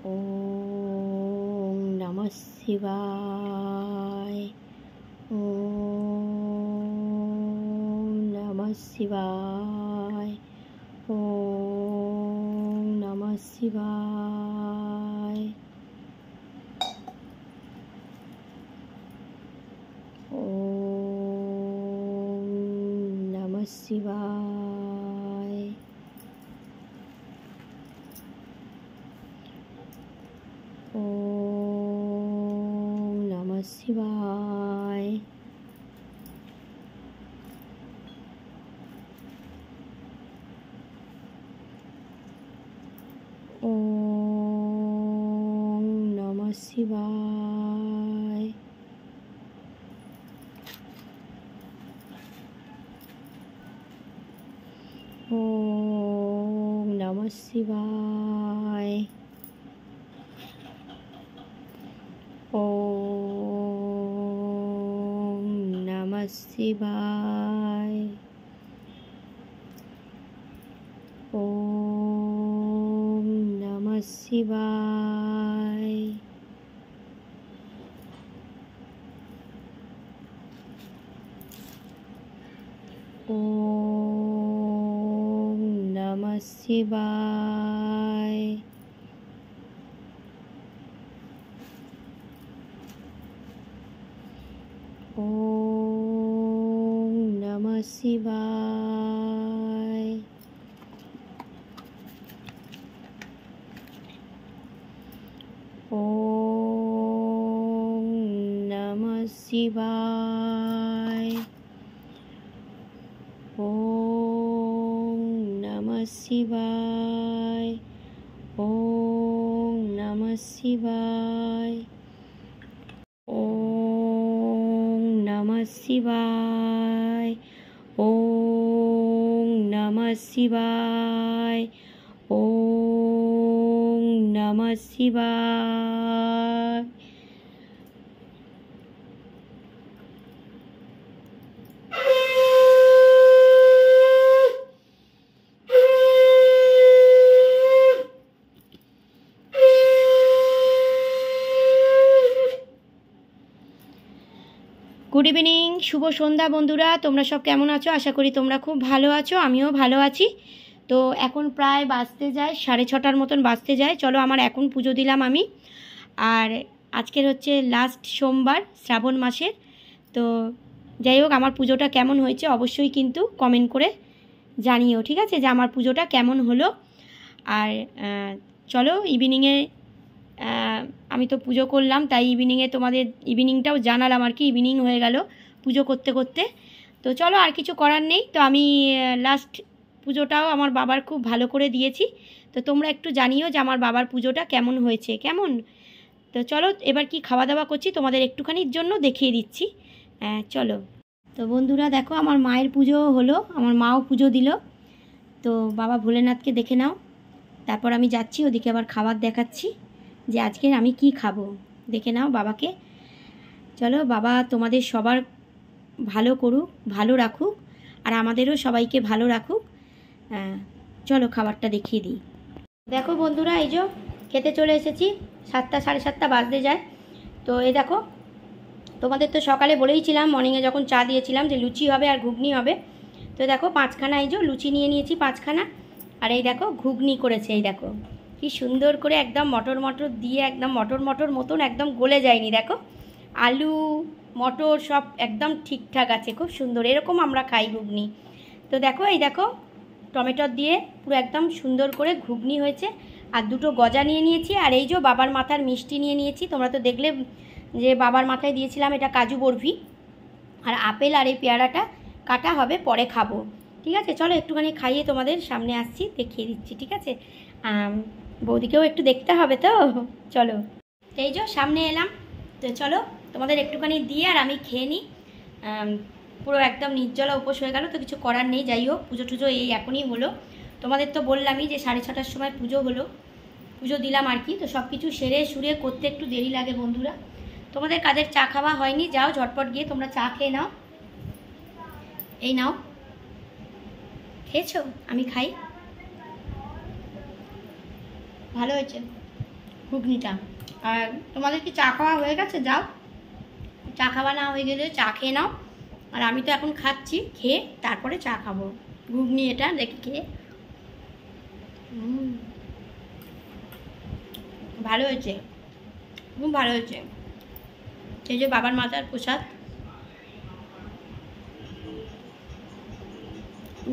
ओम नमः शिवाय। ओम नमः शिवाय। ओम नमः शिवाय। ओम नमः शिवाय। ओम नमः शिवाय। ओम नमः शिवाय। ओम नमः शिवाय। ओम नमः शिवाय। ओम नमः शिवाय। ओम नमः शिवाय। ओम नमः शिवाय। ओम नमः शिवाय। ओम नमः शिवाय। ओम नमः शिवाय। ओम नमः शिवाय। ओम नमः शिवाय। ओम नमः शिवाय। गुड इवनिंग, शुभ सन्ध्या बंधुरा। तोमरा सब केमन आछो? आशा करी तोमरा खूब भालो आछो। आमिओ भालो आछि। तो एखन प्राय बाजते जाए 6:30 मतन बाजते जाए। चलो आमार एखन पुजो दिलाम आमी। और आजकेर होच्छे लास्ट सोमवार श्रावण मासेर। तो যাই হোক আমার পুজোটা কেমন হয়েছে অবশ্যই কিন্তু কমেন্ট করে জানিও, ঠিক আছে, যে আমার পুজোটা কেমন হলো। আর চলো ইভিনিংয়ে আমি তো পুজো করলাম, তাই ইভিনিংয়ে তোমাদের ইভিনিংটাও জানালাম আর কি। ইভিনিং হয়ে গেল পুজো করতে করতে। তো চলো, আর কিছু করার নেই। তো আমি লাস্ট পুজোটাও আমার বাবার খুব ভালো করে দিয়েছি। তো তোমরা একটু জানিও যে আমার বাবার পুজোটা কেমন হয়েছে, কেমন। তো চলো এবার কি খাওয়া দাওয়া করছি তোমাদের একটুখানির জন্য দেখিয়ে দিচ্ছি। চলো। তো বন্ধুরা দেখো, আমার মায়ের পুজো হলো, আমার মাও পুজো দিল। তো বাবা ভোলেনাথকে দেখে নাও। তারপর আমি যাচ্ছি ওদিকে আবার খাবার দেখাচ্ছি যে আজকে আমি কি খাবো, দেখে নাও বাবাকে। চলো, বাবা তোমাদের সবার ভালো করুক, ভালো রাখুক, আর আমাদেরও সবাইকে ভালো রাখুক। চলো খাবারটা দেখিয়ে দিই। দেখো বন্ধুরা, এই যে খেতে চলে এসেছি। 7টা 7:30 বাজতে যায়। তো এই দেখো, তোমাদের তো সকালে বলেইছিলাম, মর্নিংয়ে যখন চা দিয়েছিলাম, যে লুচি হবে আর ঘুগনি হবে। তো দেখো 5খানা এই যে লুচি নিয়ে নিয়েছি 5খানা। আর এই দেখো ঘুগনি করেছে। এই দেখো কি সুন্দর করে একদম মটর মটর দিয়ে একদম মটর মতন একদম গলে যায়নি। দেখো আলু মটর সব একদম ঠিকঠাক আছে, খুব সুন্দর। এরকম আমরা খাই ঘুগনি। তো দেখো এই দেখো টমেটো দিয়ে পুরো একদম সুন্দর করে ঘুগনি হয়েছে। আর দুটো গজা নিয়ে নিয়েছি। আর এই যে বাবার মাথার মিষ্টি নিয়ে নিয়েছি। তোমরা তো দেখলে যে বাবার মাথায় দিয়েছিলাম এটা কাজু বরফি। আর আপেল আর এই পেয়ারাটা কাটা হবে, পরে খাবো, ঠিক আছে। চলো একটুখানি খাইয়ে তোমাদের সামনে আসছি, দেখিয়ে দিচ্ছি, ঠিক আছে। বৌদিকেও একটু দেখতে হবে তো, চলো। এই যে সামনে এলাম। তো চলো তোমাদের একটুখানি দিয়ে আর আমি খেয়ে নিই। পুরো একদম নির্জলা উপোস হয়ে গেল, তো কিছু করার নেই। যাই হোক, পুজো টুজো এই এখনই হলো। তোমাদের তো বললামই যে 6:30টার সময় পুজো হলো, পুজো দিলাম আর কি। তো সব কিছু সেরে সুরে করতে একটু দেরি লাগে বন্ধুরা। তোমাদের কাদের চা খাওয়া হয়নি, যাও ঝটপট গিয়ে তোমরা চা খেয়ে নাও। এই নাও, খেয়েছো? আমি খাই। ভালো হয়েছে, ঘুগনিটা। আর তোমাদের কি চা খাওয়া হয়ে গেছে? যাও, চা খাওয়া না হয়ে গেলে চা খেয়ে নাও। আর আমি তো এখন খাচ্ছি, খেয়ে তারপরে চা খাবো। ঘুগনি এটা দেখি খেয়ে। ভালো হয়েছে, খুব ভালো হয়েছে। এই যে বাবার মাথার প্রসাদ,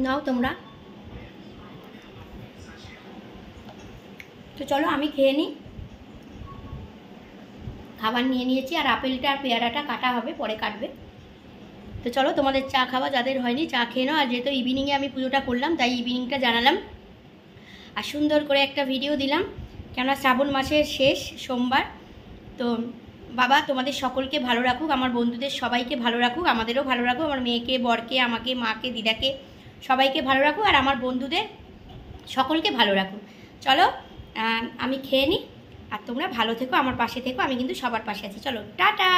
নাও তোমরা। তো চলো আমি খেয়ে নিই। খাবার নিয়ে নিয়েছি, আর আপেলটা আর পেয়ারাটা কাটা হবে, পরে কাটবে। তো চলো তোমাদের চা খাওয়া যাদের হয়নি চা খেয়ে নাও। আর যেহেতু ইভিনিংয়ে আমি পুজোটা করলাম তাই ইভিনিংটা জানালাম, আর সুন্দর করে একটা ভিডিও দিলাম, কেননা শ্রাবণ মাসের শেষ সোমবার। তো বাবা তোমাদের সকলকে ভালো রাখুক, আমার বন্ধুদের সবাইকে ভালো রাখুক, আমাদেরও ভালো রাখুক, আমার মেয়েকে, বরকে, আমাকে, মাকে, দিদাকে, সবাইকে ভালো রাখুক, আর আমার বন্ধুদের সকলকে ভালো রাখুক। চলো আমি খেয়ে নিই, আর তোমরা ভালো থেকো, আমার পাশে থেকো, আমি কিন্তু সবার পাশে আছি। চলো টাটা।